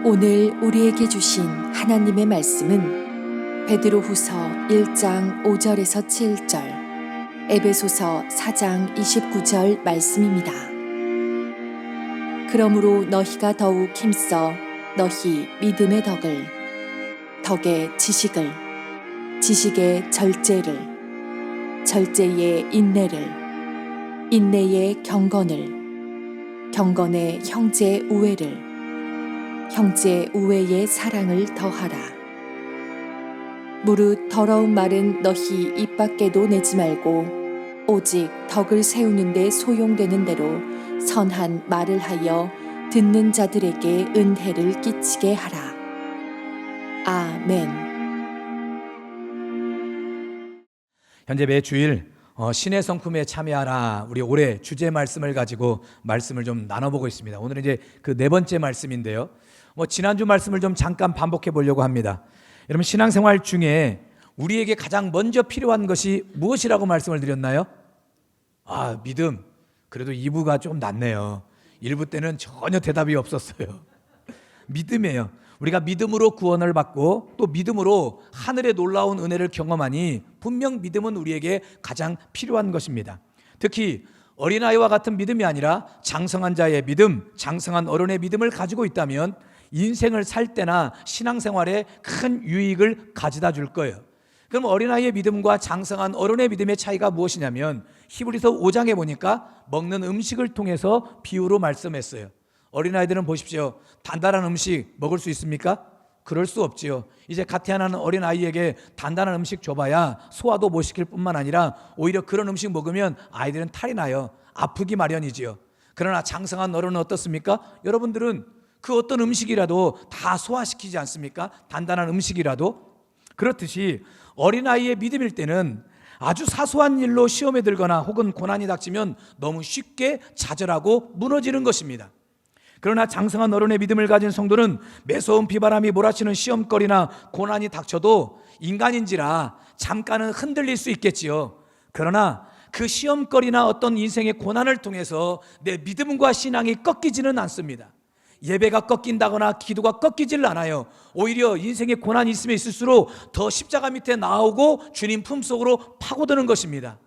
오늘 우리에게 주신 하나님의 말씀은 베드로후서 1장 5절에서 7절, 에베소서 4장 29절 말씀입니다. 그러므로 너희가 더욱 힘써 너희 믿음의 덕을, 덕의 지식을, 지식의 절제를, 절제의 인내를, 인내의 경건을, 경건의 형제 우애를, 형제 우애의 사랑을 더하라. 무릇 더러운 말은 너희 입 밖에도 내지 말고 오직 덕을 세우는 데 소용되는 대로 선한 말을 하여 듣는 자들에게 은혜를 끼치게 하라. 아멘. 현재 매주일 신의 성품에 참여하라, 우리 올해 주제 말씀을 가지고 말씀을 좀 나눠보고 있습니다. 오늘은 이제 그 네 번째 말씀인데요. 지난주 말씀을 좀 잠깐 반복해 보려고 합니다. 여러분, 신앙생활 중에 우리에게 가장 먼저 필요한 것이 무엇이라고 말씀을 드렸나요? 믿음. 그래도 2부가 좀 낫네요. 1부 때는 전혀 대답이 없었어요. 믿음이에요. 우리가 믿음으로 구원을 받고 또 믿음으로 하늘의 놀라운 은혜를 경험하니 분명 믿음은 우리에게 가장 필요한 것입니다. 특히 어린아이와 같은 믿음이 아니라 장성한 자의 믿음, 장성한 어른의 믿음을 가지고 있다면 인생을 살 때나 신앙생활에 큰 유익을 가져다 줄 거예요. 그럼 어린아이의 믿음과 장성한 어른의 믿음의 차이가 무엇이냐면 히브리서 5장에 보니까 먹는 음식을 통해서 비유로 말씀했어요. 어린아이들은 보십시오. 단단한 음식 먹을 수 있습니까? 그럴 수 없지요. 이제 갓 태어나는 어린아이에게 단단한 음식 줘봐야 소화도 못 시킬 뿐만 아니라 오히려 그런 음식 먹으면 아이들은 탈이 나요. 아프기 마련이지요. 그러나 장성한 어른은 어떻습니까? 여러분들은 그 어떤 음식이라도 다 소화시키지 않습니까? 단단한 음식이라도. 그렇듯이 어린아이의 믿음일 때는 아주 사소한 일로 시험에 들거나 혹은 고난이 닥치면 너무 쉽게 좌절하고 무너지는 것입니다. 그러나 장성한 어른의 믿음을 가진 성도는 매서운 비바람이 몰아치는 시험거리나 고난이 닥쳐도 인간인지라 잠깐은 흔들릴 수 있겠지요. 그러나 그 시험거리나 어떤 인생의 고난을 통해서 내 믿음과 신앙이 꺾이지는 않습니다. 예배가 꺾인다거나 기도가 꺾이질 않아요. 오히려 인생의 고난이 있으면 있을수록 더 십자가 밑에 나오고 주님 품속으로 파고드는 것입니다.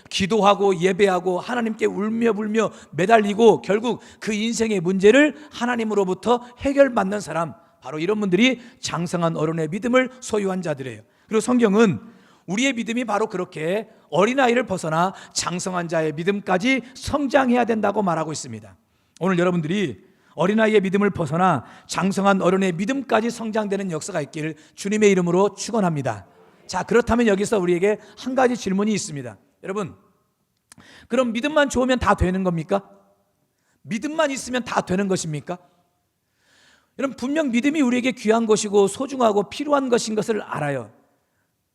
기도하고 예배하고 하나님께 울며 불며 매달리고 결국 그 인생의 문제를 하나님으로부터 해결받는 사람, 바로 이런 분들이 장성한 어른의 믿음을 소유한 자들이에요. 그리고 성경은 우리의 믿음이 바로 그렇게 어린아이를 벗어나 장성한 자의 믿음까지 성장해야 된다고 말하고 있습니다. 오늘 여러분들이 어린아이의 믿음을 벗어나 장성한 어른의 믿음까지 성장되는 역사가 있기를 주님의 이름으로 축원합니다. 자, 그렇다면 여기서 우리에게 한 가지 질문이 있습니다. 여러분, 그럼 믿음만 좋으면 다 되는 겁니까? 믿음만 있으면 다 되는 것입니까? 여러분, 분명 믿음이 우리에게 귀한 것이고 소중하고 필요한 것인 것을 알아요.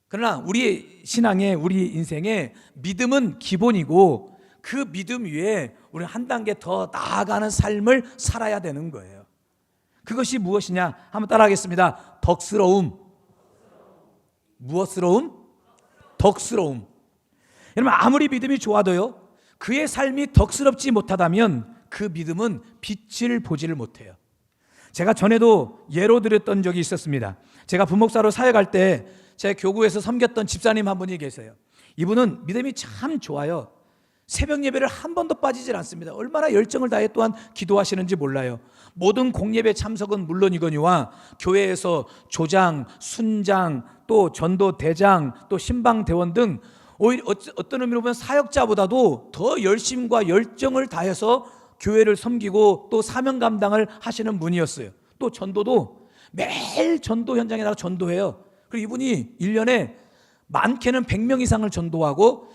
그러나 우리의 신앙에, 우리 인생에 믿음은 기본이고 그 믿음 위에 우리는 한 단계 더 나아가는 삶을 살아야 되는 거예요. 그것이 무엇이냐? 한번 따라하겠습니다. 덕스러움. 무엇스러움? 덕스러움. 여러분, 아무리 믿음이 좋아도요, 그의 삶이 덕스럽지 못하다면 그 믿음은 빛을 보지를 못해요. 제가 전에도 예로 드렸던 적이 있었습니다. 제가 부목사로 사역할 때 제 교구에서 섬겼던 집사님 한 분이 계세요. 이분은 믿음이 참 좋아요. 새벽 예배를 한 번도 빠지질 않습니다. 얼마나 열정을 다해 또한 기도하시는지 몰라요. 모든 공예배 참석은 물론이거니와 교회에서 조장, 순장, 또 전도 대장, 또 신방 대원 등 오히려 어떤 의미로 보면 사역자보다도 더 열심과 열정을 다해서 교회를 섬기고 또 사명 감당을 하시는 분이었어요. 또 전도도 매일 전도 현장에 나가 전도해요. 그리고 이분이 1년에 많게는 100명 이상을 전도하고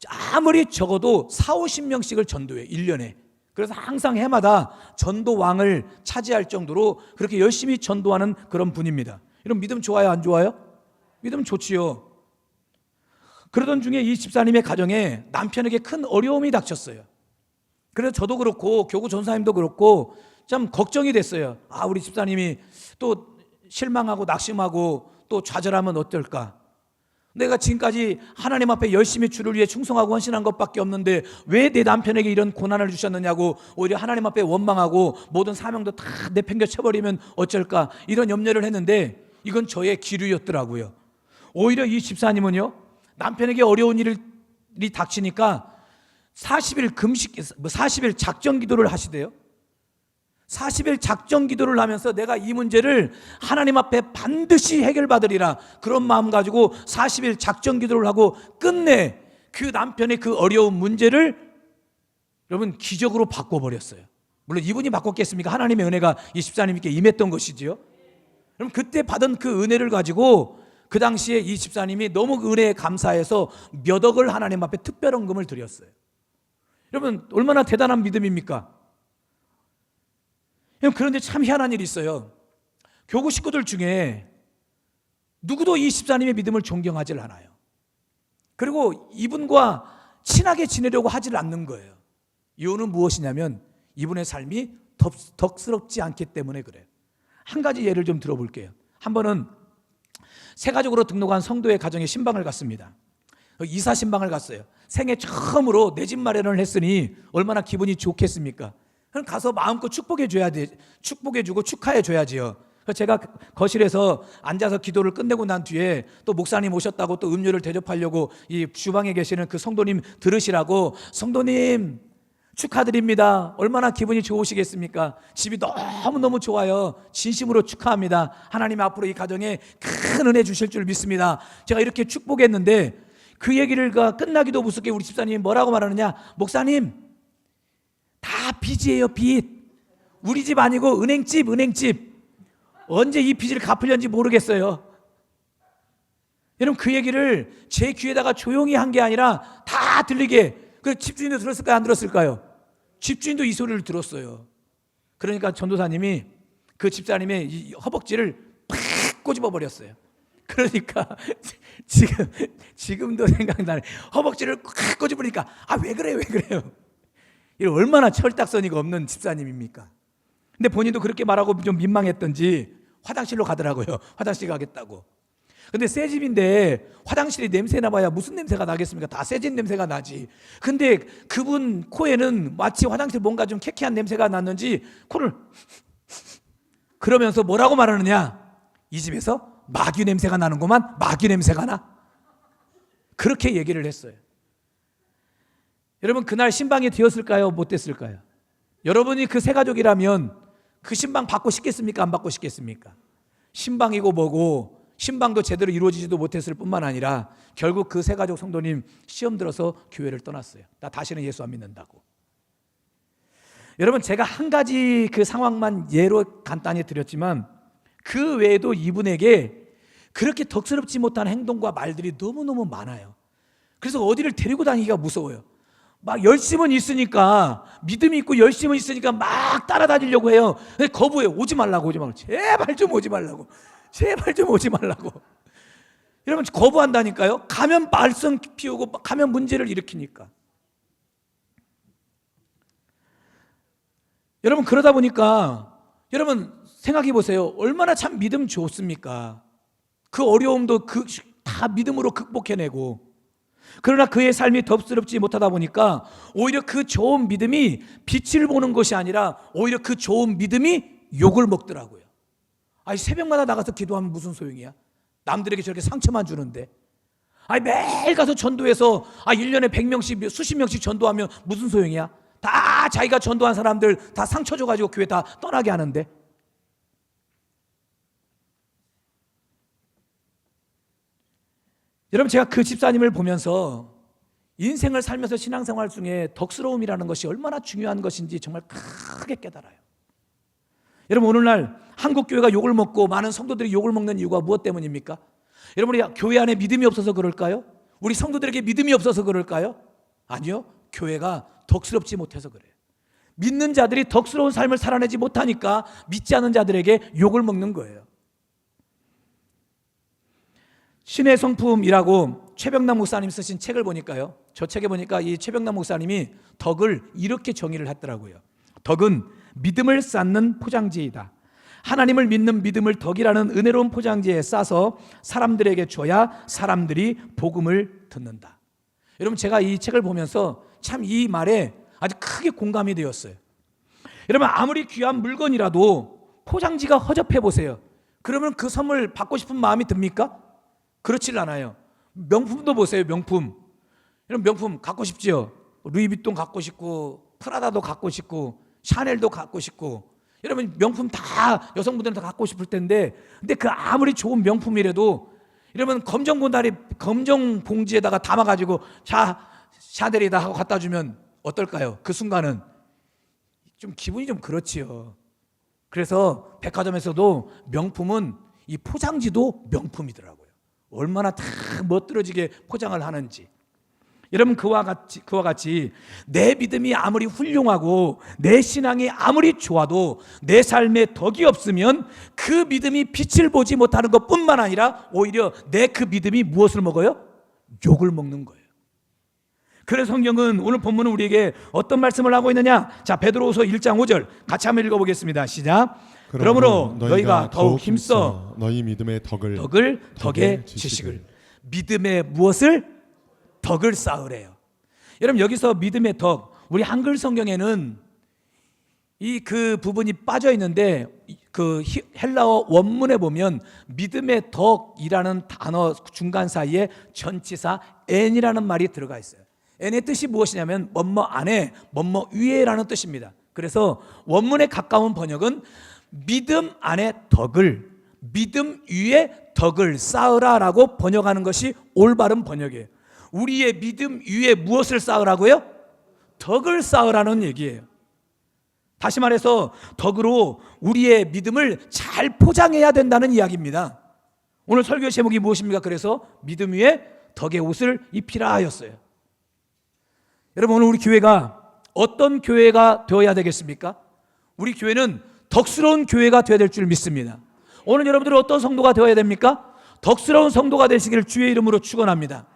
아무리 적어도 40-50명씩을 전도해요, 1년에. 그래서 항상 해마다 전도왕을 차지할 정도로 그렇게 열심히 전도하는 그런 분입니다. 이런 믿음 좋아요, 안 좋아요? 믿음 좋지요. 그러던 중에 이 집사님의 가정에 남편에게 큰 어려움이 닥쳤어요. 그래서 저도 그렇고 교구 전사님도 그렇고 참 걱정이 됐어요. 우리 집사님이 또 실망하고 낙심하고 또 좌절하면 어떨까? 내가 지금까지 하나님 앞에 열심히 주를 위해 충성하고 헌신한 것밖에 없는데 왜 내 남편에게 이런 고난을 주셨느냐고 오히려 하나님 앞에 원망하고 모든 사명도 다 내팽겨 쳐버리면 어쩔까 이런 염려를 했는데 이건 저의 기류였더라고요. 오히려 이 집사님은요, 남편에게 어려운 일이 닥치니까 40일 금식, 40일 작정 기도를 하시대요. 40일 작정 기도를 하면서 내가 이 문제를 하나님 앞에 반드시 해결받으리라 그런 마음 가지고 40일 작정 기도를 하고 끝내 그 남편의 그 어려운 문제를 여러분 기적으로 바꿔버렸어요. 물론 이분이 바꿨겠습니까? 하나님의 은혜가 이 집사님께 임했던 것이지요. 그럼 그때 받은 그 은혜를 가지고 그 당시에 이 집사님이 너무 그 은혜에 감사해서 몇 억을 하나님 앞에 특별헌금을 드렸어요. 여러분 얼마나 대단한 믿음입니까? 그런데 참 희한한 일이 있어요. 교구 식구들 중에 누구도 이 집사님의 믿음을 존경하지 않아요. 그리고 이분과 친하게 지내려고 하질 않는 거예요. 이유는 무엇이냐면 이분의 삶이 덕스럽지 않기 때문에 그래요. 한 가지 예를 좀 들어볼게요. 한 번은 새가족으로 등록한 성도의 가정에 신방을 갔습니다. 이사 신방을 갔어요. 생애 처음으로 내 집 마련을 했으니 얼마나 기분이 좋겠습니까? 그럼 가서 마음껏 축복해주고 축하해줘야지요. 그래서 제가 거실에서 앉아서 기도를 끝내고 난 뒤에 또 목사님 오셨다고 또 음료를 대접하려고 이 주방에 계시는 그 성도님 들으시라고 성도님 축하드립니다. 얼마나 기분이 좋으시겠습니까? 집이 너무너무 좋아요. 진심으로 축하합니다. 하나님 앞으로 이 가정에 큰 은혜 주실 줄 믿습니다. 제가 이렇게 축복했는데 그 얘기를 끝나기도 무섭게 우리 집사님이 뭐라고 말하느냐, 목사님 다 빚이에요, 빚. 우리 집 아니고 은행집. 언제 이 빚을 갚으려는지 모르겠어요. 여러분 그 얘기를 제 귀에다가 조용히 한 게 아니라 다 들리게. 그 집주인도 들었을까요? 안 들었을까요? 집주인도 이 소리를 들었어요. 그러니까 전도사님이 그 집사님의 이 허벅지를 팍 꼬집어 버렸어요. 그러니까 지금도 생각나네. 허벅지를 팍 꼬집으니까 왜 그래요? 얼마나 철딱서니가 없는 집사님입니까? 근데 본인도 그렇게 말하고 좀 민망했던지 화장실로 가더라고요. 화장실 가겠다고. 근데 새 집인데 화장실이 냄새나 봐야 무슨 냄새가 나겠습니까? 다 새 집 냄새가 나지. 근데 그분 코에는 마치 화장실 뭔가 좀 쾌쾌한 냄새가 났는지 코를 그러면서 뭐라고 말하느냐, 이 집에서 마귀 냄새가 나는구만. 마귀 냄새가 나. 그렇게 얘기를 했어요. 여러분 그날 신방이 되었을까요? 못 됐을까요? 여러분이 그 새 가족이라면 그 신방 받고 싶겠습니까? 안 받고 싶겠습니까? 신방이고 뭐고 신방도 제대로 이루어지지도 못했을 뿐만 아니라 결국 그 새 가족 성도님 시험 들어서 교회를 떠났어요. 나 다시는 예수 안 믿는다고. 여러분 제가 한 가지 그 상황만 예로 간단히 드렸지만 그 외에도 이분에게 그렇게 덕스럽지 못한 행동과 말들이 너무너무 많아요. 그래서 어디를 데리고 다니기가 무서워요. 막 열심은 있으니까, 믿음이 있고 열심은 있으니까 막 따라다니려고 해요. 근데 거부해요. 오지 말라고. 제발 좀 오지 말라고. 여러분 거부한다니까요. 가면 말썽 피우고 가면 문제를 일으키니까. 여러분 그러다 보니까 여러분 생각해 보세요. 얼마나 참 믿음 좋습니까? 그 어려움도 다 믿음으로 극복해내고, 그러나 그의 삶이 덥스럽지 못하다 보니까 오히려 그 좋은 믿음이 빛을 보는 것이 아니라 오히려 그 좋은 믿음이 욕을 먹더라고요. 새벽마다 나가서 기도하면 무슨 소용이야? 남들에게 저렇게 상처만 주는데. 매일 가서 전도해서 1년에 100명씩 수십 명씩 전도하면 무슨 소용이야? 다 자기가 전도한 사람들 다 상처 줘가지고 교회 다 떠나게 하는데. 여러분 제가 그 집사님을 보면서 인생을 살면서 신앙생활 중에 덕스러움이라는 것이 얼마나 중요한 것인지 정말 크게 깨달아요. 여러분 오늘날 한국교회가 욕을 먹고 많은 성도들이 욕을 먹는 이유가 무엇 때문입니까? 여러분 우리 교회 안에 믿음이 없어서 그럴까요? 우리 성도들에게 믿음이 없어서 그럴까요? 아니요, 교회가 덕스럽지 못해서 그래요. 믿는 자들이 덕스러운 삶을 살아내지 못하니까 믿지 않는 자들에게 욕을 먹는 거예요. 신의 성품이라고 최병남 목사님 쓰신 책을 보니까요, 저 책에 보니까 이 최병남 목사님이 덕을 이렇게 정의를 했더라고요. 덕은 믿음을 쌓는 포장지이다. 하나님을 믿는 믿음을 덕이라는 은혜로운 포장지에 싸서 사람들에게 줘야 사람들이 복음을 듣는다. 여러분, 제가 이 책을 보면서 참 이 말에 아주 크게 공감이 되었어요. 여러분, 아무리 귀한 물건이라도 포장지가 허접해 보세요. 그러면 그 선물 받고 싶은 마음이 듭니까? 그렇질 않아요. 명품도 보세요. 명품. 여러분, 명품 갖고 싶지요? 루이비통 갖고 싶고, 프라다도 갖고 싶고, 샤넬도 갖고 싶고. 여러분, 명품 다 여성분들은 다 갖고 싶을 텐데, 근데 그 아무리 좋은 명품이라도 여러분, 검정 봉지에다가 담아가지고 자, 샤넬이다 하고 갖다 주면 어떨까요? 그 순간은 좀 기분이 좀 그렇지요. 그래서 백화점에서도 명품은 이 포장지도 명품이더라고요. 얼마나 다 멋들어지게 포장을 하는지. 여러분, 그와 같이 내 믿음이 아무리 훌륭하고 내 신앙이 아무리 좋아도 내 삶에 덕이 없으면 그 믿음이 빛을 보지 못하는 것뿐만 아니라 오히려 내 그 믿음이 무엇을 먹어요? 욕을 먹는 거예요. 그래서 성경은 오늘 본문은 우리에게 어떤 말씀을 하고 있느냐? 자, 베드로후서 1장 5절 같이 한번 읽어보겠습니다. 시작. 그러므로 너희가 더욱 힘써 너희 믿음의 덕을 덕의 지식을. 믿음의 무엇을? 덕을 쌓으래요. 여러분, 여기서 믿음의 덕, 우리 한글 성경에는 그 부분이 빠져 있는데 그 헬라어 원문에 보면 믿음의 덕이라는 단어 중간 사이에 전치사 n이라는 말이 들어가 있어요. n의 뜻이 무엇이냐면 뭐뭐 안에 뭐뭐 위에라는 뜻입니다. 그래서 원문에 가까운 번역은 믿음 안에 덕을, 믿음 위에 덕을 쌓으라라고 번역하는 것이 올바른 번역이에요. 우리의 믿음 위에 무엇을 쌓으라고요? 덕을 쌓으라는 얘기예요. 다시 말해서 덕으로 우리의 믿음을 잘 포장해야 된다는 이야기입니다. 오늘 설교 제목이 무엇입니까? 그래서 믿음 위에 덕의 옷을 입히라 하였어요. 여러분, 오늘 우리 교회가 어떤 교회가 되어야 되겠습니까? 우리 교회는 덕스러운 교회가 되어야 될 줄 믿습니다. 오늘 여러분들은 어떤 성도가 되어야 됩니까? 덕스러운 성도가 되시기를 주의 이름으로 축원합니다.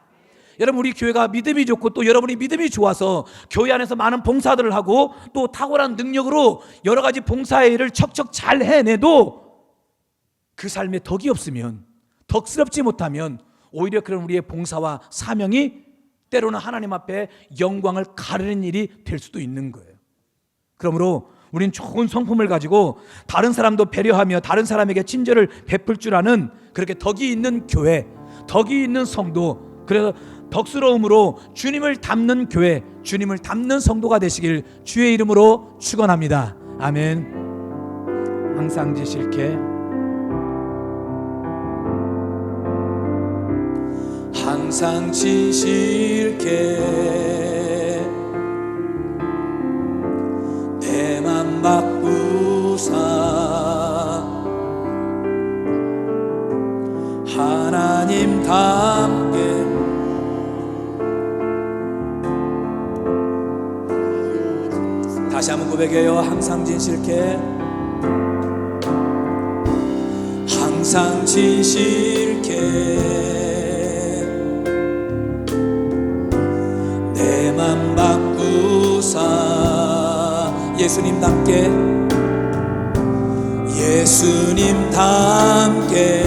여러분, 우리 교회가 믿음이 좋고 또 여러분이 믿음이 좋아서 교회 안에서 많은 봉사들을 하고 또 탁월한 능력으로 여러 가지 봉사의 일을 척척 잘 해내도 그 삶에 덕이 없으면, 덕스럽지 못하면 오히려 그런 우리의 봉사와 사명이 때로는 하나님 앞에 영광을 가르는 일이 될 수도 있는 거예요. 그러므로 우린 좋은 성품을 가지고 다른 사람도 배려하며 다른 사람에게 친절을 베풀 줄 아는 그렇게 덕이 있는 교회, 덕이 있는 성도, 그래서 덕스러움으로 주님을 닮는 교회, 주님을 닮는 성도가 되시길 주의 이름으로 축원합니다. 아멘. 항상 지실게, 항상 지실게, 내 맘 바꾸사 하나님 닮게 다시 한번 고백해요. 항상 진실게, 항상 진실게, 내 맘 바꾸사 예수님 닮게, 예수님 닮게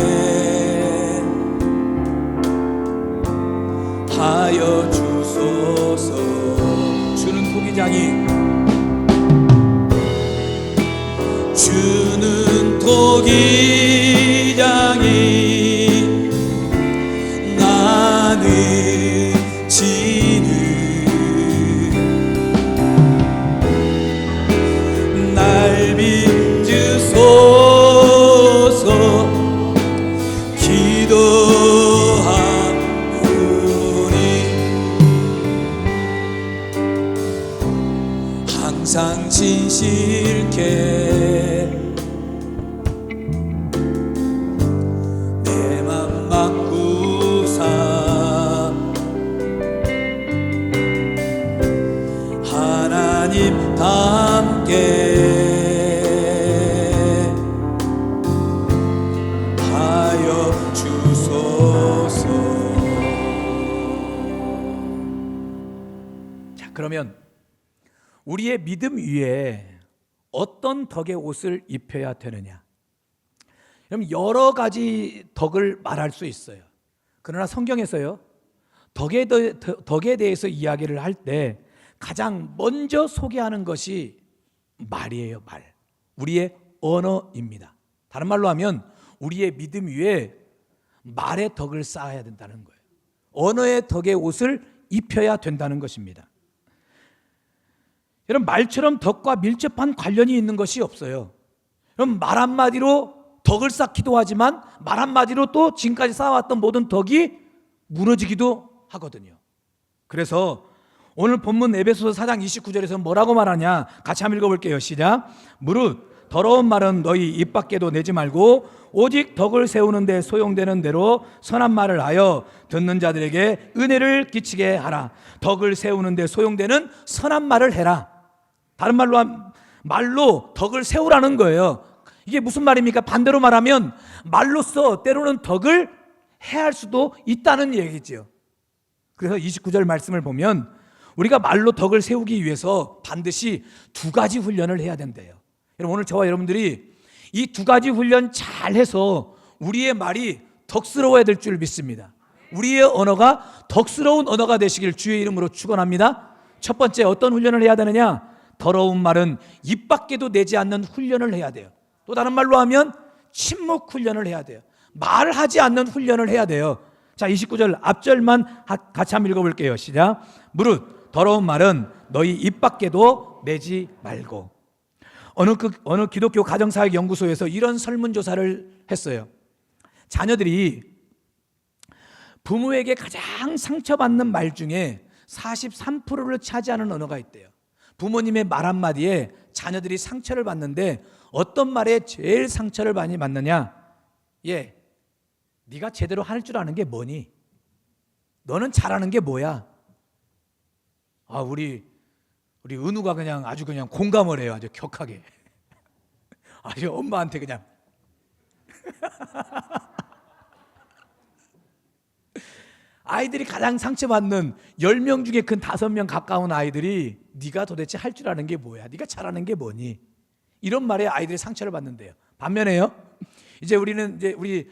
하여 주소서. 주는 토기장이, 주는 토기장이 나는 지는 날 빚으소서 기도하오니 항상 진실게 함께 하여 주소서. 자, 그러면 우리의 믿음 위에 어떤 덕의 옷을 입혀야 되느냐? 그럼 여러 가지 덕을 말할 수 있어요. 그러나 성경에서요, 덕에 대해서 이야기를 할 때 가장 먼저 소개하는 것이 말이에요. 말. 우리의 언어입니다. 다른 말로 하면 우리의 믿음 위에 말의 덕을 쌓아야 된다는 거예요. 언어의 덕의 옷을 입혀야 된다는 것입니다. 여러분, 말처럼 덕과 밀접한 관련이 있는 것이 없어요. 여러분, 말 한마디로 덕을 쌓기도 하지만 말 한마디로 또 지금까지 쌓아왔던 모든 덕이 무너지기도 하거든요. 그래서 오늘 본문 에베소서 4장 29절에서 뭐라고 말하냐, 같이 한번 읽어볼게요. 시작. 무릇 더러운 말은 너희 입 밖에도 내지 말고 오직 덕을 세우는 데 소용되는 대로 선한 말을 하여 듣는 자들에게 은혜를 끼치게 하라. 덕을 세우는 데 소용되는 선한 말을 해라. 다른 말로 덕을 세우라는 거예요. 이게 무슨 말입니까? 반대로 말하면 말로써 때로는 덕을 해할 수도 있다는 얘기죠. 그래서 29절 말씀을 보면 우리가 말로 덕을 세우기 위해서 반드시 두 가지 훈련을 해야 된대요. 여러분, 오늘 저와 여러분들이 이 두 가지 훈련 잘 해서 우리의 말이 덕스러워야 될 줄 믿습니다. 우리의 언어가 덕스러운 언어가 되시길 주의 이름으로 축원합니다. 첫 번째, 어떤 훈련을 해야 되느냐? 더러운 말은 입 밖에도 내지 않는 훈련을 해야 돼요. 또 다른 말로 하면 침묵 훈련을 해야 돼요. 말하지 않는 훈련을 해야 돼요. 자, 29절 앞절만 같이 한번 읽어볼게요. 시작. 무릇 더러운 말은 너희 입 밖에도 내지 말고. 어느 기독교 가정사역연구소에서 이런 설문조사를 했어요. 자녀들이 부모에게 가장 상처받는 말 중에 43%를 차지하는 언어가 있대요. 부모님의 말 한마디에 자녀들이 상처를 받는데 어떤 말에 제일 상처를 많이 받느냐? 네가 제대로 할 줄 아는 게 뭐니? 너는 잘하는 게 뭐야? 우리 은우가 아주 그냥 공감을 해요. 아주 격하게. 아주 엄마한테 그냥. 아이들이 가장 상처받는 10명 중에 근 5명 가까운 아이들이 네가 도대체 할 줄 아는 게 뭐야? 네가 잘하는 게 뭐니? 이런 말에 아이들이 상처를 받는데요. 반면에요, 이제 우리는 우리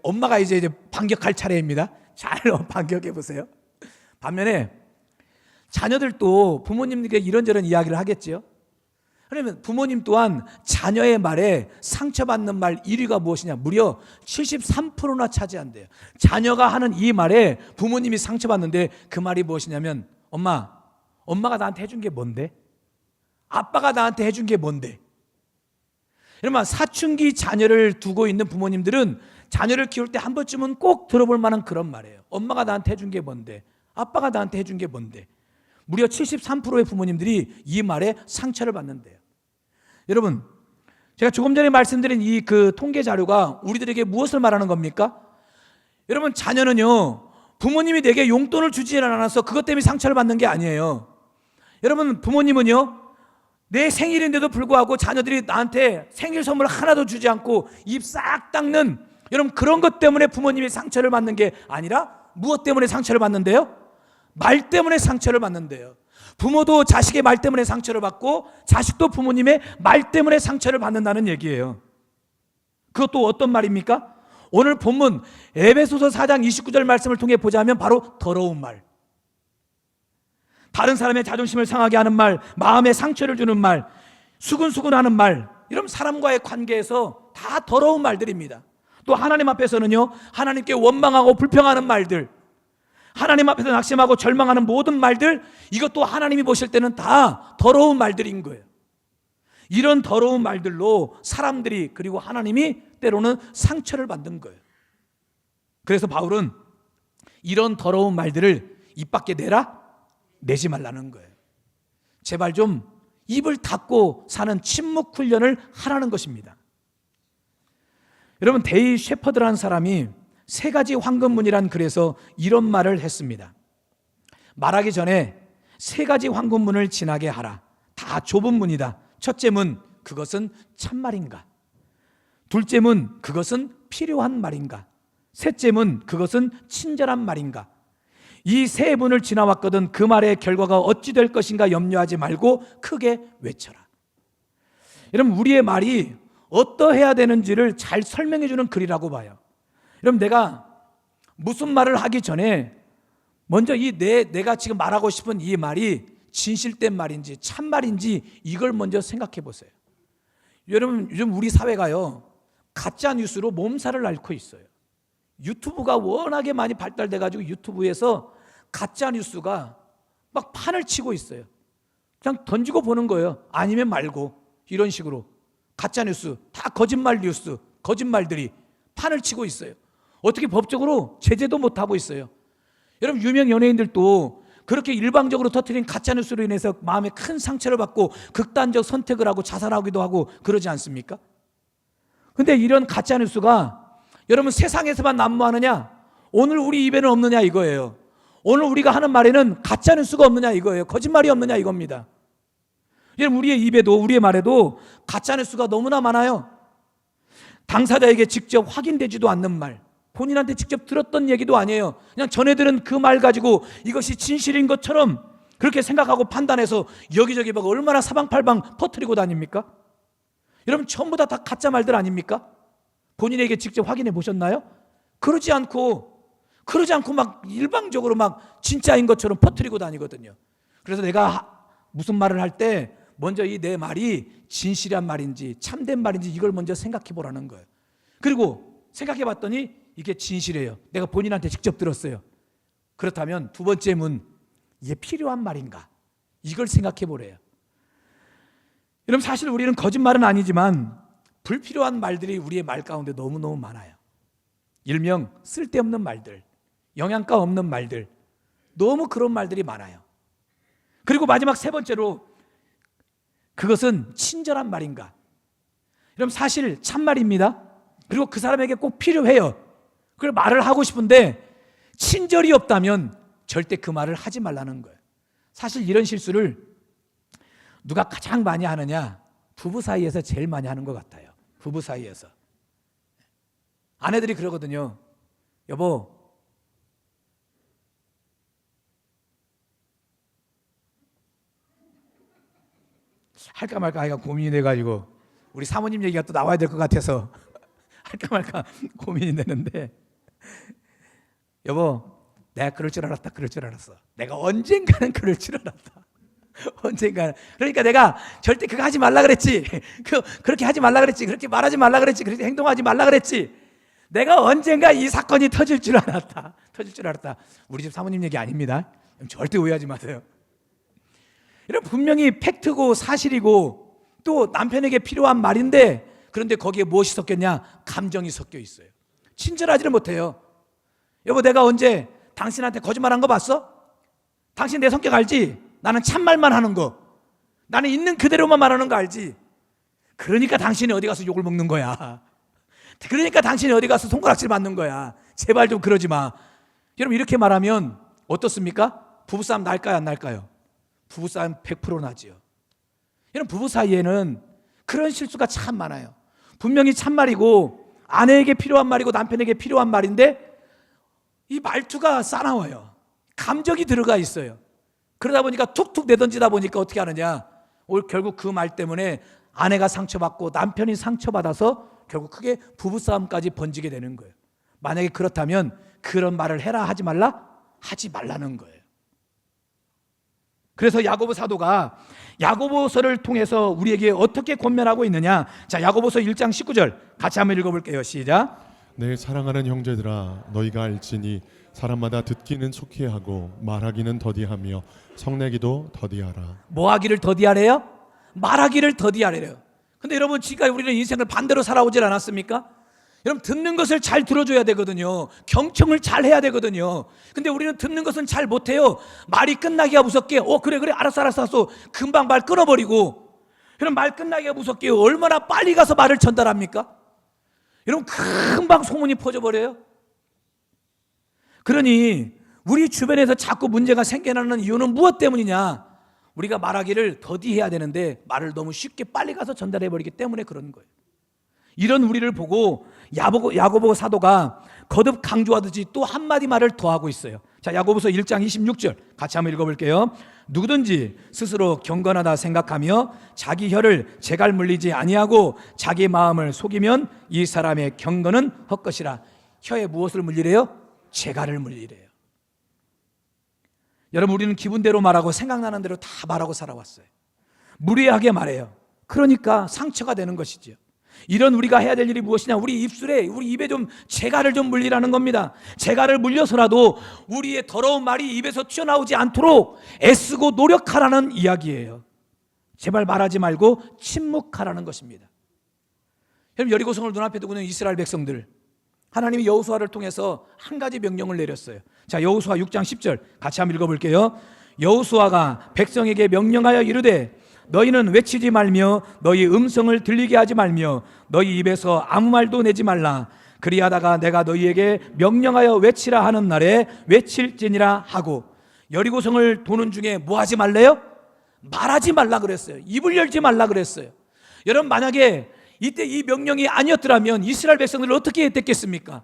엄마가 이제 반격할 차례입니다. 잘 반격해 보세요. 반면에 자녀들도 부모님들께 이런저런 이야기를 하겠죠. 그러면 부모님 또한 자녀의 말에 상처받는 말 1위가 무엇이냐? 무려 73%나 차지한대요. 자녀가 하는 이 말에 부모님이 상처받는데 그 말이 무엇이냐면 엄마가 나한테 해준 게 뭔데? 아빠가 나한테 해준 게 뭔데? 여러분, 사춘기 자녀를 두고 있는 부모님들은 자녀를 키울 때 한 번쯤은 꼭 들어볼 만한 그런 말이에요. 엄마가 나한테 해준 게 뭔데? 아빠가 나한테 해준 게 뭔데? 무려 73%의 부모님들이 이 말에 상처를 받는데요. 여러분, 제가 조금 전에 말씀드린 이 통계 자료가 우리들에게 무엇을 말하는 겁니까? 여러분, 자녀는요, 부모님이 내게 용돈을 주지 않아서 그것 때문에 상처를 받는 게 아니에요. 여러분, 부모님은요, 내 생일인데도 불구하고 자녀들이 나한테 생일 선물 하나도 주지 않고 입 싹 닦는, 여러분, 그런 것 때문에 부모님이 상처를 받는 게 아니라 무엇 때문에 상처를 받는데요? 말 때문에 상처를 받는데요. 부모도 자식의 말 때문에 상처를 받고 자식도 부모님의 말 때문에 상처를 받는다는 얘기예요. 그것도 어떤 말입니까? 오늘 본문 에베소서 4장 29절 말씀을 통해 보자면 바로 더러운 말, 다른 사람의 자존심을 상하게 하는 말, 마음에 상처를 주는 말, 수근수근하는 말, 이런 사람과의 관계에서 다 더러운 말들입니다. 또 하나님 앞에서는요, 하나님께 원망하고 불평하는 말들, 하나님 앞에서 낙심하고 절망하는 모든 말들, 이것도 하나님이 보실 때는 다 더러운 말들인 거예요. 이런 더러운 말들로 사람들이, 그리고 하나님이 때로는 상처를 받는 거예요. 그래서 바울은 이런 더러운 말들을 입 밖에 내지 말라는 거예요. 제발 좀 입을 닫고 사는 침묵 훈련을 하라는 것입니다. 여러분, 데이 셰퍼드라는 사람이 3가지 황금문이란 글에서 이런 말을 했습니다. 말하기 전에 3가지 황금문을 지나게 하라. 다 좁은 문이다. 첫째 문, 그것은 참말인가? 둘째 문, 그것은 필요한 말인가? 셋째 문, 그것은 친절한 말인가? 이 3문을 지나왔거든 그 말의 결과가 어찌 될 것인가 염려하지 말고 크게 외쳐라. 여러분, 우리의 말이 어떠해야 되는지를 잘 설명해 주는 글이라고 봐요. 여러분, 내가 무슨 말을 하기 전에 먼저 내가 지금 말하고 싶은 이 말이 진실된 말인지 참말인지 이걸 먼저 생각해 보세요. 여러분, 요즘 우리 사회가요, 가짜 뉴스로 몸살을 앓고 있어요. 유튜브가 워낙에 많이 발달돼 가지고 유튜브에서 가짜 뉴스가 막 판을 치고 있어요. 그냥 던지고 보는 거예요. 아니면 말고. 이런 식으로 가짜 뉴스, 다 거짓말 뉴스, 거짓말들이 판을 치고 있어요. 어떻게 법적으로 제재도 못 하고 있어요. 여러분, 유명 연예인들도 그렇게 일방적으로 터뜨린 가짜 뉴스로 인해서 마음에 큰 상처를 받고 극단적 선택을 하고 자살하기도 하고 그러지 않습니까? 근데 이런 가짜 뉴스가 여러분 세상에서만 난무하느냐? 오늘 우리 입에는 없느냐 이거예요. 오늘 우리가 하는 말에는 가짜 뉴스가 없느냐 이거예요. 거짓말이 없느냐 이겁니다. 여러분, 우리의 입에도 우리의 말에도 가짜 뉴스가 너무나 많아요. 당사자에게 직접 확인되지도 않는 말, 본인한테 직접 들었던 얘기도 아니에요. 그냥 전해 들은 그 말 가지고 이것이 진실인 것처럼 그렇게 생각하고 판단해서 여기저기 막 얼마나 사방팔방 퍼뜨리고 다닙니까? 여러분, 전부 다 가짜 말들 아닙니까? 본인에게 직접 확인해 보셨나요? 그러지 않고 막 일방적으로 막 진짜인 것처럼 퍼뜨리고 다니거든요. 그래서 내가 무슨 말을 할 때 먼저 이 내 말이 진실한 말인지 참된 말인지 이걸 먼저 생각해 보라는 거예요. 그리고 생각해 봤더니 이게 진실이에요. 내가 본인한테 직접 들었어요. 그렇다면 두 번째 문, 이게 필요한 말인가? 이걸 생각해 보래요. 여러분, 사실 우리는 거짓말은 아니지만 불필요한 말들이 우리의 말 가운데 너무너무 많아요. 일명 쓸데없는 말들, 영양가 없는 말들, 너무 그런 말들이 많아요. 그리고 마지막 세 번째로, 그것은 친절한 말인가? 여러분, 사실 참말입니다. 그리고 그 사람에게 꼭 필요해요. 그걸 말을 하고 싶은데 친절이 없다면 절대 그 말을 하지 말라는 거예요. 사실 이런 실수를 누가 가장 많이 하느냐? 부부 사이에서 제일 많이 하는 것 같아요. 부부 사이에서. 아내들이 그러거든요. 여보, 할까 말까 하기가 고민이 돼가지고 우리 사모님 얘기가 또 나와야 될 것 같아서 할까 말까 고민이 되는데, 여보, 내가 그럴 줄 알았다, 그럴 줄 알았어. 내가 언젠가는 그럴 줄 알았다. 언젠가는. 그러니까 내가 절대 그거 하지 말라 그랬지. 그렇게 하지 말라 그랬지. 그렇게 말하지 말라 그랬지. 그렇게 행동하지 말라 그랬지. 내가 언젠가 이 사건이 터질 줄 알았다. 터질 줄 알았다. 우리 집 사모님 얘기 아닙니다. 절대 오해하지 마세요. 이런 분명히 팩트고 사실이고 또 남편에게 필요한 말인데, 그런데 거기에 무엇이 섞였냐? 감정이 섞여 있어요. 친절하지를 못해요. 여보, 내가 언제 당신한테 거짓말한 거 봤어? 당신 내 성격 알지? 나는 참말만 하는 거, 나는 있는 그대로만 말하는 거 알지? 그러니까 당신이 어디 가서 욕을 먹는 거야. 그러니까 당신이 어디 가서 손가락질 맞는 거야. 제발 좀 그러지 마. 여러분, 이렇게 말하면 어떻습니까? 부부싸움 날까요, 안 날까요? 부부싸움 100% 나지요. 여러분, 부부 사이에는 그런 실수가 참 많아요. 분명히 참말이고 아내에게 필요한 말이고 남편에게 필요한 말인데 이 말투가 싸나워요. 감정이 들어가 있어요. 그러다 보니까 툭툭 내던지다 보니까 어떻게 하느냐? 결국 그 말 때문에 아내가 상처받고 남편이 상처받아서 결국 크게 부부싸움까지 번지게 되는 거예요. 만약에 그렇다면 그런 말을 해라 하지 말라? 하지 말라는 거예요. 그래서 야고보 사도가 야고보서를 통해서 우리에게 어떻게 권면하고 있느냐? 자, 야고보서 1장 19절 같이 한번 읽어볼게요. 시작. 내 사랑하는 형제들아, 너희가 알지니 사람마다 듣기는 속히 하고 말하기는 더디하며 성내기도 더디하라. 뭐 하기를 더디하래요? 말하기를 더디하래요. 근데 여러분, 지금까지 우리는 인생을 반대로 살아오질 않았습니까? 여러분, 듣는 것을 잘 들어줘야 되거든요. 경청을 잘 해야 되거든요. 근데 우리는 듣는 것은 잘 못해요. 말이 끝나기가 무섭게 그래 알았어 금방 말 끊어버리고. 여러분, 말 끝나기가 무섭게 얼마나 빨리 가서 말을 전달합니까? 여러분, 금방 소문이 퍼져버려요. 그러니 우리 주변에서 자꾸 문제가 생겨나는 이유는 무엇 때문이냐? 우리가 말하기를 더디해야 되는데 말을 너무 쉽게 빨리 가서 전달해버리기 때문에 그런 거예요. 이런 우리를 보고 야고보 사도가 거듭 강조하듯이 또 한마디 말을 더하고 있어요. 자, 야고보서 1장 26절 같이 한번 읽어볼게요. 누구든지 스스로 경건하다 생각하며 자기 혀를 재갈 물리지 아니하고 자기 마음을 속이면 이 사람의 경건은 헛것이라. 혀에 무엇을 물리래요? 재갈을 물리래요. 여러분, 우리는 기분대로 말하고 생각나는 대로 다 말하고 살아왔어요. 무리하게 말해요. 그러니까 상처가 되는 것이지요. 이런 우리가 해야 될 일이 무엇이냐? 우리 입에 좀 재갈을 좀 물리라는 겁니다. 재갈을 물려서라도 우리의 더러운 말이 입에서 튀어나오지 않도록 애쓰고 노력하라는 이야기예요. 제발 말하지 말고 침묵하라는 것입니다. 여러분, 여리고성을 눈앞에 두고 있는 이스라엘 백성들, 하나님이 여호수아를 통해서 한 가지 명령을 내렸어요. 자, 여호수아 6장 10절 같이 한번 읽어볼게요. 여호수아가 백성에게 명령하여 이르되 너희는 외치지 말며 너희 음성을 들리게 하지 말며 너희 입에서 아무 말도 내지 말라. 그리하다가 내가 너희에게 명령하여 외치라 하는 날에 외칠지니라 하고. 여리고성을 도는 중에 뭐 하지 말래요? 말하지 말라 그랬어요. 입을 열지 말라 그랬어요. 여러분, 만약에 이때 이 명령이 아니었더라면 이스라엘 백성들을 어떻게 했겠습니까?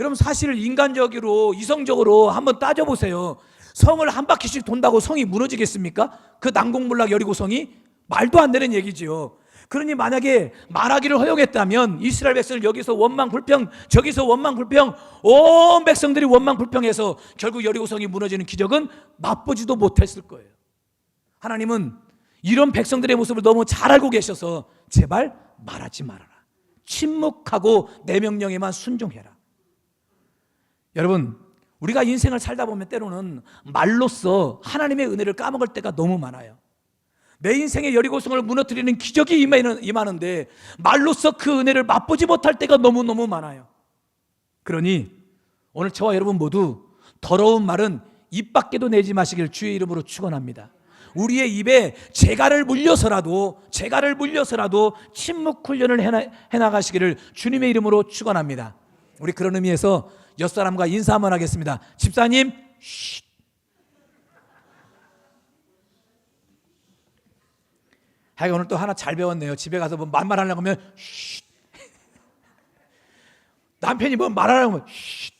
여러분, 사실 인간적으로 이성적으로 한번 따져보세요. 성을 한 바퀴씩 돈다고 성이 무너지겠습니까? 그 난공불락 여리고성이 말도 안 되는 얘기지요. 그러니 만약에 말하기를 허용했다면 이스라엘 백성을 여기서 원망불평 저기서 원망불평 온 백성들이 원망불평해서 결국 여리고성이 무너지는 기적은 맛보지도 못했을 거예요. 하나님은 이런 백성들의 모습을 너무 잘 알고 계셔서 제발 말하지 말아라. 침묵하고 내 명령에만 순종해라. 여러분, 우리가 인생을 살다 보면 때로는 말로써 하나님의 은혜를 까먹을 때가 너무 많아요. 내 인생의 여리고성을 무너뜨리는 기적이 임하는데 말로써 그 은혜를 맛보지 못할 때가 너무너무 많아요. 그러니 오늘 저와 여러분 모두 더러운 말은 입 밖에도 내지 마시길 주의 이름으로 축원합니다. 우리의 입에 재갈을 물려서라도 침묵 훈련을 해나가시기를 주님의 이름으로 축원합니다. 우리 그런 의미에서 옆사람과 인사 한번 하겠습니다. 집사님, 쉿. 하여간 오늘 또 하나 잘 배웠네요. 집에 가서 뭐 말하려고 하면 쉿. 남편이 뭐 말하려고 하면 쉿.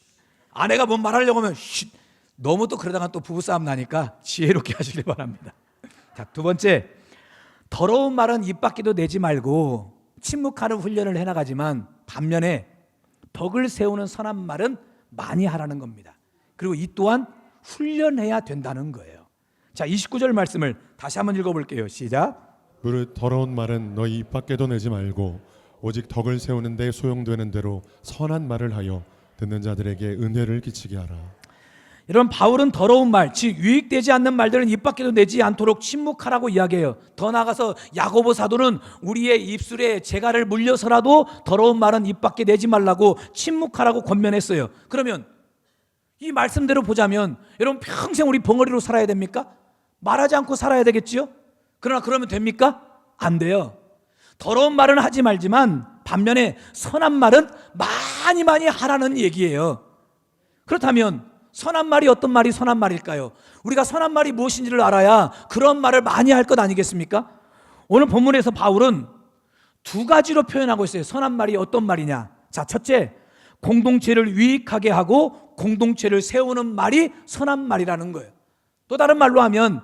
아내가 뭐 말하려고 하면 쉿. 너무 또 그러다가 또 부부싸움 나니까 지혜롭게 하시길 바랍니다. 자, 두 번째, 더러운 말은 입 밖에도 내지 말고 침묵하는 훈련을 해나가지만 반면에 덕을 세우는 선한 말은 많이 하라는 겁니다. 그리고 이 또한 훈련해야 된다는 거예요. 자, 29절 말씀을 다시 한번 읽어볼게요. 시작. 무릇 더러운 말은 너희 입 밖에도 내지 말고 오직 덕을 세우는 데 소용되는 대로 선한 말을 하여 듣는 자들에게 은혜를 끼치게 하라. 여러분, 바울은 더러운 말, 즉 유익되지 않는 말들은 입 밖에도 내지 않도록 침묵하라고 이야기해요. 더 나아가서 야고보 사도는 우리의 입술에 재갈을 물려서라도 더러운 말은 입 밖에 내지 말라고 침묵하라고 권면했어요. 그러면 이 말씀대로 보자면 여러분, 평생 우리 벙어리로 살아야 됩니까? 말하지 않고 살아야 되겠지요? 그러나 그러면 됩니까? 안 돼요. 더러운 말은 하지 말지만 반면에 선한 말은 많이 하라는 얘기예요. 그렇다면 선한 말이 어떤 말이 선한 말일까요? 우리가 선한 말이 무엇인지를 알아야 그런 말을 많이 할 것 아니겠습니까? 오늘 본문에서 바울은 두 가지로 표현하고 있어요. 선한 말이 어떤 말이냐? 자, 첫째, 공동체를 유익하게 하고 공동체를 세우는 말이 선한 말이라는 거예요. 또 다른 말로 하면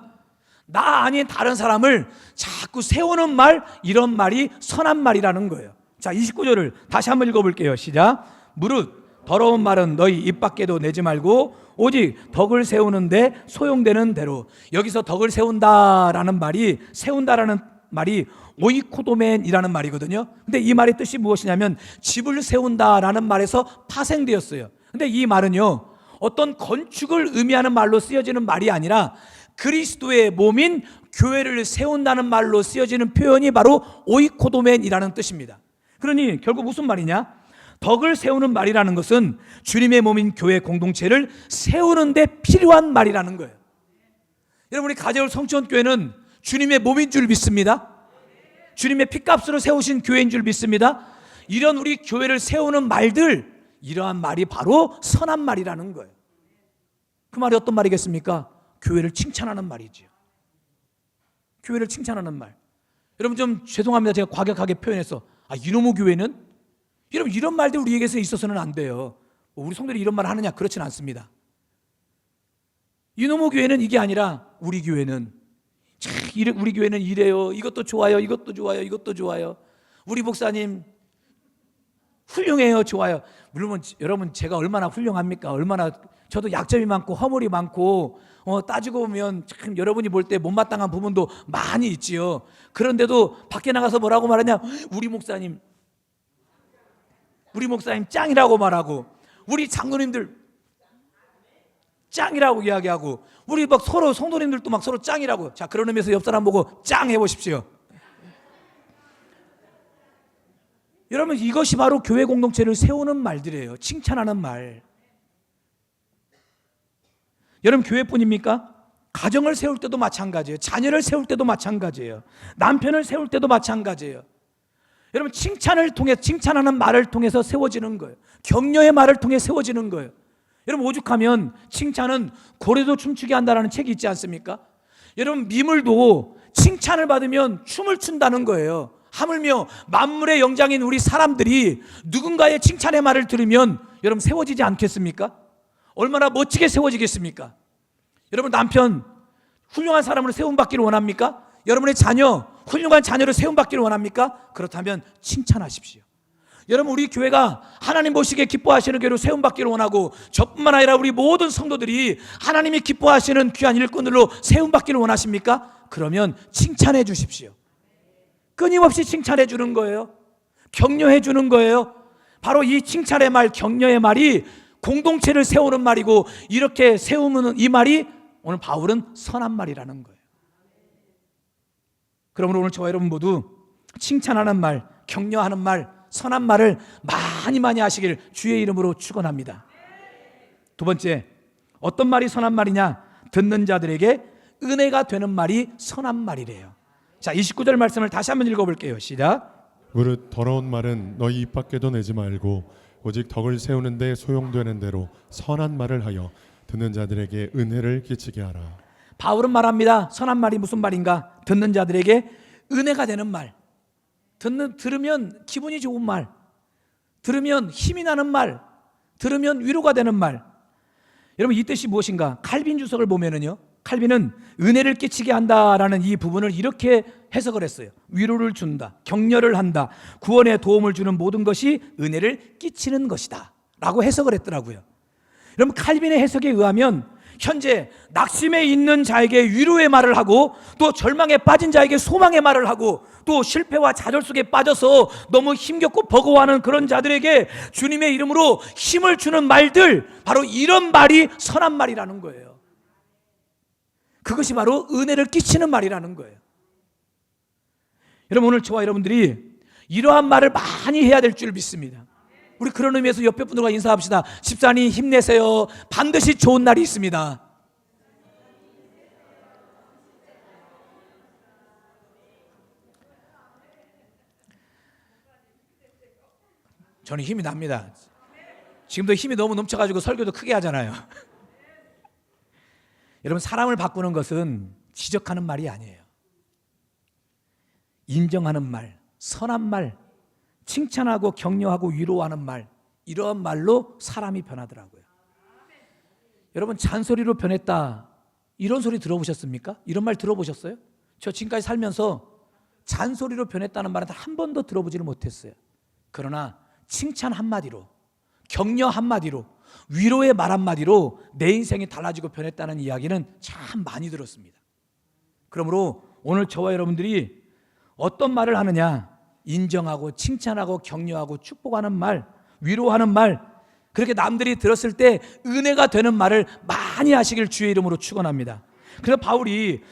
나 아닌 다른 사람을 자꾸 세우는 말, 이런 말이 선한 말이라는 거예요. 자, 29절을 다시 한번 읽어볼게요. 시작. 무릇 더러운 말은 너희 입 밖에도 내지 말고 오직 덕을 세우는데 소용되는 대로. 여기서 덕을 세운다라는 말이, 세운다라는 말이 오이코도멘이라는 말이거든요. 근데 이 말의 뜻이 무엇이냐면 집을 세운다라는 말에서 파생되었어요. 근데 이 말은요, 어떤 건축을 의미하는 말로 쓰여지는 말이 아니라 그리스도의 몸인 교회를 세운다는 말로 쓰여지는 표현이 바로 오이코도멘이라는 뜻입니다. 그러니 결국 무슨 말이냐? 덕을 세우는 말이라는 것은 주님의 몸인 교회 공동체를 세우는 데 필요한 말이라는 거예요. 여러분, 우리 가재울 성천교회는 주님의 몸인 줄 믿습니다. 주님의 피값으로 세우신 교회인 줄 믿습니다. 이런 우리 교회를 세우는 말들, 이러한 말이 바로 선한 말이라는 거예요. 그 말이 어떤 말이겠습니까? 교회를 칭찬하는 말이지요. 교회를 칭찬하는 말. 여러분, 좀 죄송합니다. 제가 과격하게 표현해서 이놈의 교회는? 여러분, 이런 말들 우리에게서 있어서는 안 돼요. 우리 성도들이 이런 말 하느냐? 그렇진 않습니다. 이놈의 교회는 이게 아니라 우리 교회는 우리 교회는 이래요. 이것도 좋아요. 이것도 좋아요. 이것도 좋아요. 우리 목사님 훌륭해요. 좋아요. 물론 여러분 제가 얼마나 훌륭합니까? 얼마나 저도 약점이 많고 허물이 많고 따지고 보면 참 여러분이 볼 때 못마땅한 부분도 많이 있지요. 그런데도 밖에 나가서 뭐라고 말하냐? 우리 목사님 짱이라고 말하고, 우리 장로님들 짱이라고 이야기하고, 우리 막 서로 성도님들도 막 서로 짱이라고. 자, 그런 의미에서 옆 사람 보고 짱 해보십시오. 여러분, 이것이 바로 교회 공동체를 세우는 말들이에요. 칭찬하는 말. 여러분, 교회뿐입니까? 가정을 세울 때도 마찬가지예요. 자녀를 세울 때도 마찬가지예요. 남편을 세울 때도 마찬가지예요. 여러분, 칭찬하는 말을 통해서 세워지는 거예요. 격려의 말을 통해 세워지는 거예요. 여러분, 오죽하면 칭찬은 고래도 춤추게 한다는 책이 있지 않습니까? 여러분, 미물도 칭찬을 받으면 춤을 춘다는 거예요. 하물며 만물의 영장인 우리 사람들이 누군가의 칭찬의 말을 들으면 여러분 세워지지 않겠습니까? 얼마나 멋지게 세워지겠습니까? 여러분, 남편 훌륭한 사람으로 세움받기를 원합니까? 여러분의 자녀 훌륭한 자녀를 세움받기를 원합니까? 그렇다면 칭찬하십시오. 여러분, 우리 교회가 하나님 보시기에 기뻐하시는 교회로 세움받기를 원하고, 저뿐만 아니라 우리 모든 성도들이 하나님이 기뻐하시는 귀한 일꾼들로 세움받기를 원하십니까? 그러면 칭찬해 주십시오. 끊임없이 칭찬해 주는 거예요. 격려해 주는 거예요. 바로 이 칭찬의 말, 격려의 말이 공동체를 세우는 말이고, 이렇게 세우는 이 말이 오늘 바울은 선한 말이라는 거예요. 그러므로 오늘 저와 여러분 모두 칭찬하는 말, 격려하는 말, 선한 말을 많이 하시길 주의 이름으로 축원합니다. 두 번째, 어떤 말이 선한 말이냐? 듣는 자들에게 은혜가 되는 말이 선한 말이래요. 자, 29절 말씀을 다시 한번 읽어볼게요. 시작. 무릇 더러운 말은 너희 입 밖에도 내지 말고 오직 덕을 세우는 데 소용되는 대로 선한 말을 하여 듣는 자들에게 은혜를 끼치게 하라. 바울은 말합니다. 선한 말이 무슨 말인가? 듣는 자들에게 은혜가 되는 말, 들으면 기분이 좋은 말, 들으면 힘이 나는 말, 들으면 위로가 되는 말. 여러분, 이 뜻이 무엇인가? 칼빈 주석을 보면은요, 칼빈은 은혜를 끼치게 한다라는 이 부분을 이렇게 해석을 했어요. 위로를 준다, 격려를 한다, 구원에 도움을 주는 모든 것이 은혜를 끼치는 것이다 라고 해석을 했더라고요. 여러분, 칼빈의 해석에 의하면 현재 낙심에 있는 자에게 위로의 말을 하고, 또 절망에 빠진 자에게 소망의 말을 하고, 또 실패와 좌절 속에 빠져서 너무 힘겹고 버거워하는 그런 자들에게 주님의 이름으로 힘을 주는 말들, 바로 이런 말이 선한 말이라는 거예요. 그것이 바로 은혜를 끼치는 말이라는 거예요. 여러분, 오늘 저와 여러분들이 이러한 말을 많이 해야 될 줄 믿습니다. 우리 그런 의미에서 옆에 분들과 인사합시다. 집사님 힘내세요. 반드시 좋은 날이 있습니다. 저는 힘이 납니다. 지금도 힘이 너무 넘쳐가지고 설교도 크게 하잖아요. 여러분, 사람을 바꾸는 것은 지적하는 말이 아니에요. 인정하는 말, 선한 말, 칭찬하고 격려하고 위로하는 말, 이러한 말로 사람이 변하더라고요. 여러분, 잔소리로 변했다, 이런 소리 들어보셨습니까? 이런 말 들어보셨어요? 저 지금까지 살면서 잔소리로 변했다는 말은 한 번도 들어보지를 못했어요. 그러나 칭찬 한마디로, 격려 한마디로, 위로의 말 한마디로 내 인생이 달라지고 변했다는 이야기는 참 많이 들었습니다. 그러므로 오늘 저와 여러분들이 어떤 말을 하느냐? 인정하고 칭찬하고 격려하고 축복하는 말, 위로하는 말, 그렇게 남들이 들었을 때 은혜가 되는 말을 많이 하시길 주의 이름으로 축원합니다. 그래서 바울이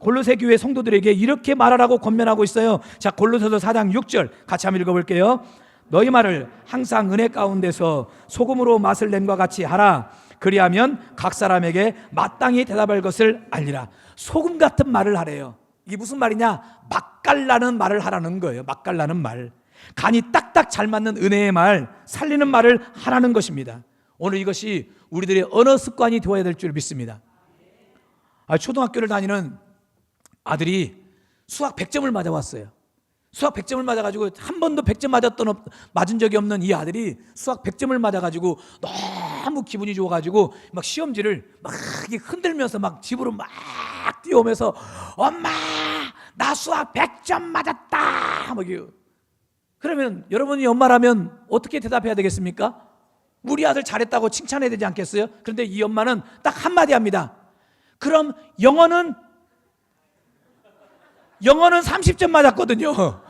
골로새 교회 성도들에게 이렇게 말하라고 권면하고 있어요. 자, 골로새서 4장 6절 같이 한번 읽어볼게요. 너희 말을 항상 은혜 가운데서 소금으로 맛을 냄과 같이 하라. 그리하면 각 사람에게 마땅히 대답할 것을 알리라. 소금 같은 말을 하래요. 이게 무슨 말이냐? 맛깔나는 말을 하라는 거예요. 맛깔나는 말, 간이 딱딱 잘 맞는 은혜의 말, 살리는 말을 하라는 것입니다. 오늘 이것이 우리들의 언어 습관이 되어야 될 줄 믿습니다. 초등학교를 다니는 아들이 수학 100점을 맞아왔어요. 수학 100점을 맞아가지고 한 번도 100점 맞은 적이 없는 이 아들이 수학 100점을 맞아가지고 너무 기분이 좋아가지고 막 시험지를 막 흔들면서 막 집으로 막 뛰어오면서 엄마 나 수학 100점 맞았다. 막 이거. 그러면 여러분이 엄마라면 어떻게 대답해야 되겠습니까? 우리 아들 잘했다고 칭찬해야 되지 않겠어요? 그런데 이 엄마는 딱 한마디 합니다. 그럼 영어는 30점 맞았거든요.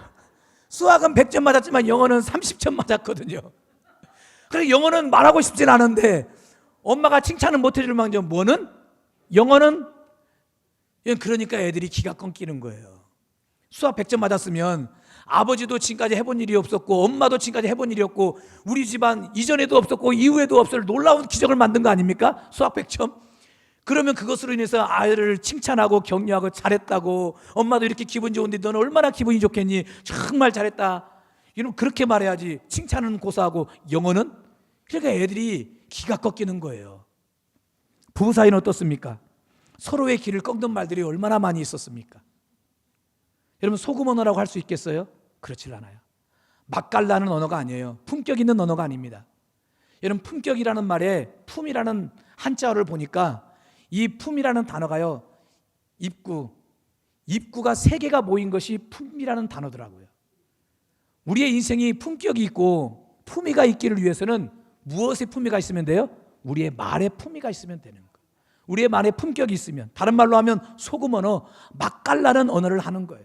수학은 100점 맞았지만 영어는 30점 맞았거든요. 그래서 영어는 말하고 싶진 않은데 엄마가 칭찬을 못 해줄 망정 뭐는? 영어는? 그러니까 애들이 기가 끊기는 거예요. 수학 100점 맞았으면 아버지도 지금까지 해본 일이 없었고 엄마도 지금까지 해본 일이 없고 우리 집안 이전에도 없었고 이후에도 없을 놀라운 기적을 만든 거 아닙니까? 수학 100점? 그러면 그것으로 인해서 아이를 칭찬하고 격려하고 잘했다고 엄마도 이렇게 기분 좋은데 너는 얼마나 기분이 좋겠니? 정말 잘했다. 이런 그렇게 말해야지. 칭찬은 고사하고 영어는? 그러니까 애들이 기가 꺾이는 거예요. 부부 사이는 어떻습니까? 서로의 길을 꺾는 말들이 얼마나 많이 있었습니까? 여러분 소금 언어라고 할 수 있겠어요? 그렇지 않아요. 맛깔나는 언어가 아니에요. 품격 있는 언어가 아닙니다. 여러분 품격이라는 말에 품이라는 한자어를 보니까 이 품이라는 단어가요, 입구가 세 개가 모인 것이 품이라는 단어더라고요. 우리의 인생이 품격이 있고 품위가 있기를 위해서는 무엇의 품위가 있으면 돼요? 우리의 말의 품위가 있으면 되는 거예요. 우리의 말에 품격이 있으면, 다른 말로 하면 소금 언어, 맛깔나는 언어를 하는 거예요.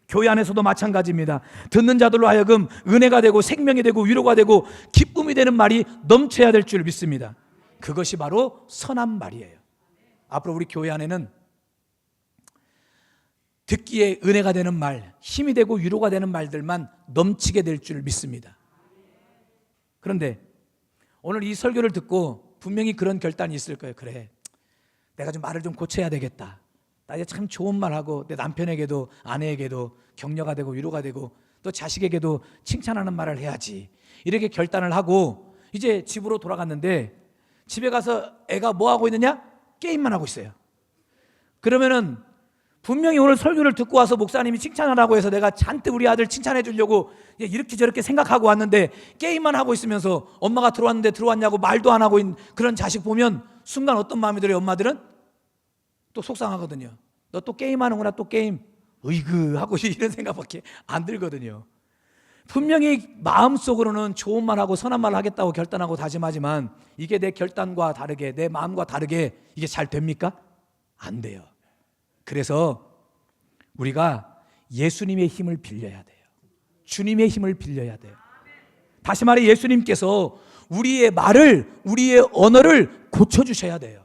교회 안에서도 마찬가지입니다. 듣는 자들로 하여금 은혜가 되고 생명이 되고 위로가 되고 기쁨이 되는 말이 넘쳐야 될 줄 믿습니다. 그것이 바로 선한 말이에요. 앞으로 우리 교회 안에는 듣기에 은혜가 되는 말, 힘이 되고 위로가 되는 말들만 넘치게 될 줄 믿습니다. 그런데 오늘 이 설교를 듣고 분명히 그런 결단이 있을 거예요. 그래, 내가 좀 말을 좀 고쳐야 되겠다. 나 이제 참 좋은 말하고 내 남편에게도 아내에게도 격려가 되고 위로가 되고 또 자식에게도 칭찬하는 말을 해야지. 이렇게 결단을 하고 이제 집으로 돌아갔는데 집에 가서 애가 뭐 하고 있느냐? 게임만 하고 있어요. 그러면은 분명히 오늘 설교를 듣고 와서 목사님이 칭찬하라고 해서 내가 잔뜩 우리 아들 칭찬해 주려고 이렇게 저렇게 생각하고 왔는데 게임만 하고 있으면서 엄마가 들어왔는데 들어왔냐고 말도 안 하고 있는 그런 자식 보면 순간 어떤 마음이 들어요? 엄마들은 또 속상하거든요. 너 또 게임하는구나. 또 게임. 으이그 하고 이런 생각밖에 안 들거든요. 분명히 마음속으로는 좋은 말하고 선한 말을 하겠다고 결단하고 다짐하지만 이게 내 결단과 다르게 내 마음과 다르게 이게 잘 됩니까? 안 돼요. 그래서 우리가 예수님의 힘을 빌려야 돼요. 주님의 힘을 빌려야 돼요. 다시 말해 예수님께서 우리의 말을, 우리의 언어를 고쳐주셔야 돼요.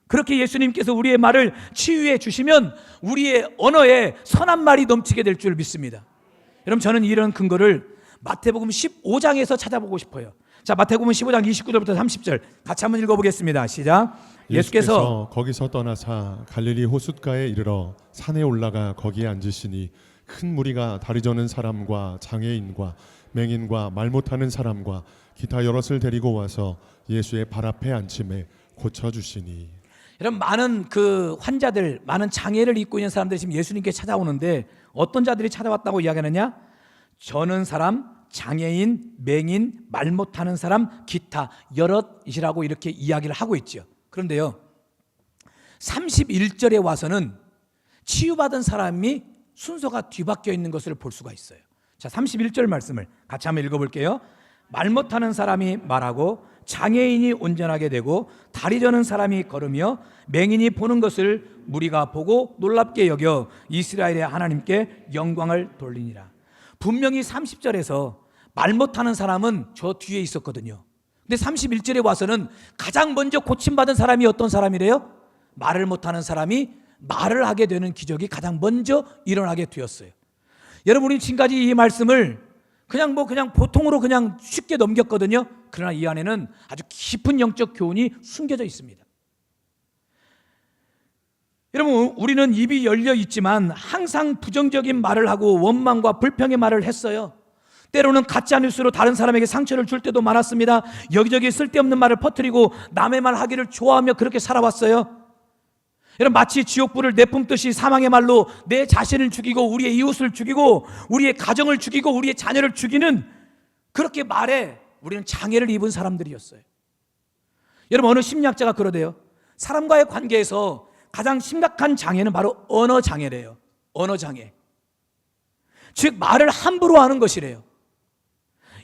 그렇게 예수님께서 우리의 말을 치유해 주시면 우리의 언어에 선한 말이 넘치게 될 줄 믿습니다. 여러분 저는 이런 근거를 마태복음 15장에서 찾아보고 싶어요. 자, 마태복음 15장 29절부터 30절 같이 한번 읽어보겠습니다. 시작. 예수께서 거기서 떠나사 갈릴리 호숫가에 이르러 산에 올라가 거기에 앉으시니 큰 무리가 다리 저는 사람과 장애인과 맹인과 말 못하는 사람과 기타 여럿을 데리고 와서 예수의 발 앞에 앉힘에 고쳐주시니. 여러분 많은 그 환자들, 많은 장애를 입고 있는 사람들이 지금 예수님께 찾아오는데 어떤 자들이 찾아왔다고 이야기하느냐? 저는 사람, 장애인, 맹인, 말 못하는 사람, 기타 여럿이라고 이렇게 이야기를 하고 있죠. 그런데요 31절에 와서는 치유받은 사람이 순서가 뒤바뀌어 있는 것을 볼 수가 있어요. 자, 31절 말씀을 같이 한번 읽어볼게요. 말 못하는 사람이 말하고 장애인이 운전하게 되고 다리 저는 사람이 걸으며 맹인이 보는 것을 무리가 보고 놀랍게 여겨 이스라엘의 하나님께 영광을 돌리니라. 분명히 30절에서 말 못하는 사람은 저 뒤에 있었거든요. 근데 31절에 와서는 가장 먼저 고침받은 사람이 어떤 사람이래요? 말을 못하는 사람이 말을 하게 되는 기적이 가장 먼저 일어나게 되었어요. 여러분 우리 지금까지 이 말씀을 그냥 보통으로 그냥 쉽게 넘겼거든요. 그러나 이 안에는 아주 깊은 영적 교훈이 숨겨져 있습니다. 여러분 우리는 입이 열려 있지만 항상 부정적인 말을 하고 원망과 불평의 말을 했어요. 때로는 가짜 뉴스로 다른 사람에게 상처를 줄 때도 많았습니다. 여기저기 쓸데없는 말을 퍼뜨리고 남의 말 하기를 좋아하며 그렇게 살아왔어요. 여러분, 마치 지옥불을 내뿜듯이 사망의 말로 내 자신을 죽이고 우리의 이웃을 죽이고 우리의 가정을 죽이고 우리의 자녀를 죽이는 그렇게 말에 우리는 장애를 입은 사람들이었어요. 여러분, 어느 심리학자가 그러대요. 사람과의 관계에서 가장 심각한 장애는 바로 언어 장애래요. 언어 장애. 즉 말을 함부로 하는 것이래요.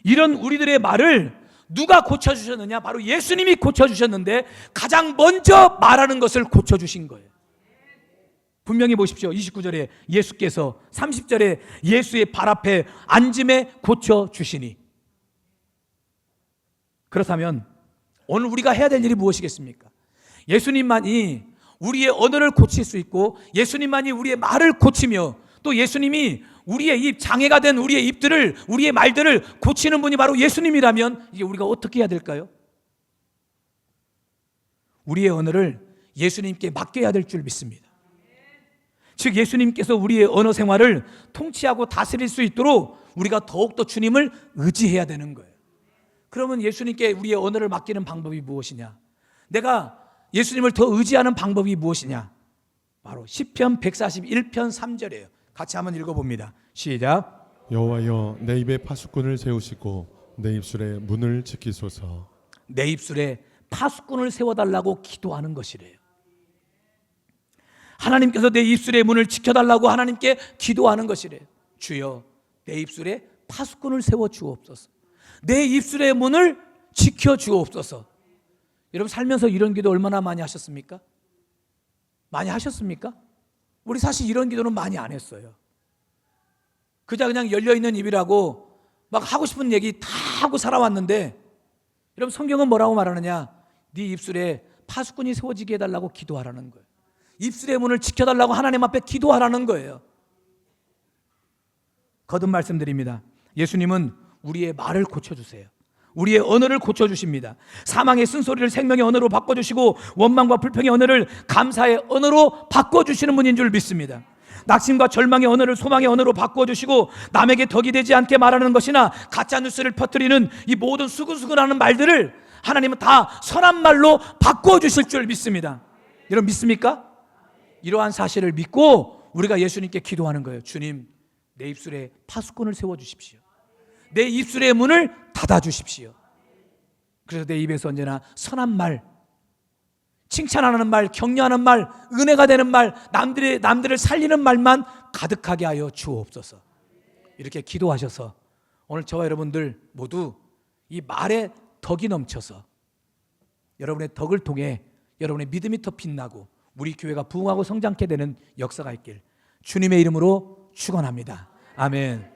이런 우리들의 말을 누가 고쳐주셨느냐? 바로 예수님이 고쳐주셨는데 가장 먼저 말하는 것을 고쳐주신 거예요. 분명히 보십시오. 29절에 예수께서 30절에 예수의 발 앞에 앉음에 고쳐주시니. 그렇다면 오늘 우리가 해야 될 일이 무엇이겠습니까? 예수님만이 우리의 언어를 고칠 수 있고 예수님만이 우리의 말을 고치며 또 예수님이 우리의 입, 장애가 된 우리의 입들을, 우리의 말들을 고치는 분이 바로 예수님이라면 이게 우리가 어떻게 해야 될까요? 우리의 언어를 예수님께 맡겨야 될 줄 믿습니다. 즉 예수님께서 우리의 언어 생활을 통치하고 다스릴 수 있도록 우리가 더욱더 주님을 의지해야 되는 거예요. 그러면 예수님께 우리의 언어를 맡기는 방법이 무엇이냐? 내가 예수님을 더 의지하는 방법이 무엇이냐? 바로 시편 141편 3절이에요. 같이 한번 읽어봅니다. 시작. 여호와여 내 입에 파수꾼을 세우시고 내 입술에 문을 지키소서. 내 입술에 파수꾼을 세워달라고 기도하는 것이래요. 하나님께서 내 입술의 문을 지켜달라고 하나님께 기도하는 것이래요. 주여 내 입술에 파수꾼을 세워주옵소서. 내 입술의 문을 지켜주옵소서. 여러분 살면서 이런 기도 얼마나 많이 하셨습니까? 많이 하셨습니까? 우리 사실 이런 기도는 많이 안 했어요. 그냥 열려있는 입이라고 막 하고 싶은 얘기 다 하고 살아왔는데 여러분 성경은 뭐라고 말하느냐? 네 입술에 파수꾼이 세워지게 해달라고 기도하라는 거예요. 입술의 문을 지켜달라고 하나님 앞에 기도하라는 거예요. 거듭 말씀드립니다. 예수님은 우리의 말을 고쳐주세요. 우리의 언어를 고쳐주십니다. 사망의 쓴소리를 생명의 언어로 바꿔주시고 원망과 불평의 언어를 감사의 언어로 바꿔주시는 분인 줄 믿습니다. 낙심과 절망의 언어를 소망의 언어로 바꿔주시고 남에게 덕이 되지 않게 말하는 것이나 가짜뉴스를 퍼뜨리는 이 모든 수근수근하는 말들을 하나님은 다 선한 말로 바꿔주실 줄 믿습니다. 여러분 믿습니까? 이러한 사실을 믿고 우리가 예수님께 기도하는 거예요. 주님, 내 입술에 파수꾼을 세워주십시오. 내 입술의 문을 닫아주십시오. 그래서 내 입에서 언제나 선한 말, 칭찬하는 말, 격려하는 말, 은혜가 되는 말, 남들을 살리는 말만 가득하게 하여 주옵소서. 이렇게 기도하셔서 오늘 저와 여러분들 모두 이 말에 덕이 넘쳐서 여러분의 덕을 통해 여러분의 믿음이 더 빛나고 우리 교회가 부흥하고 성장케 되는 역사가 있길 주님의 이름으로 축원합니다. 아멘.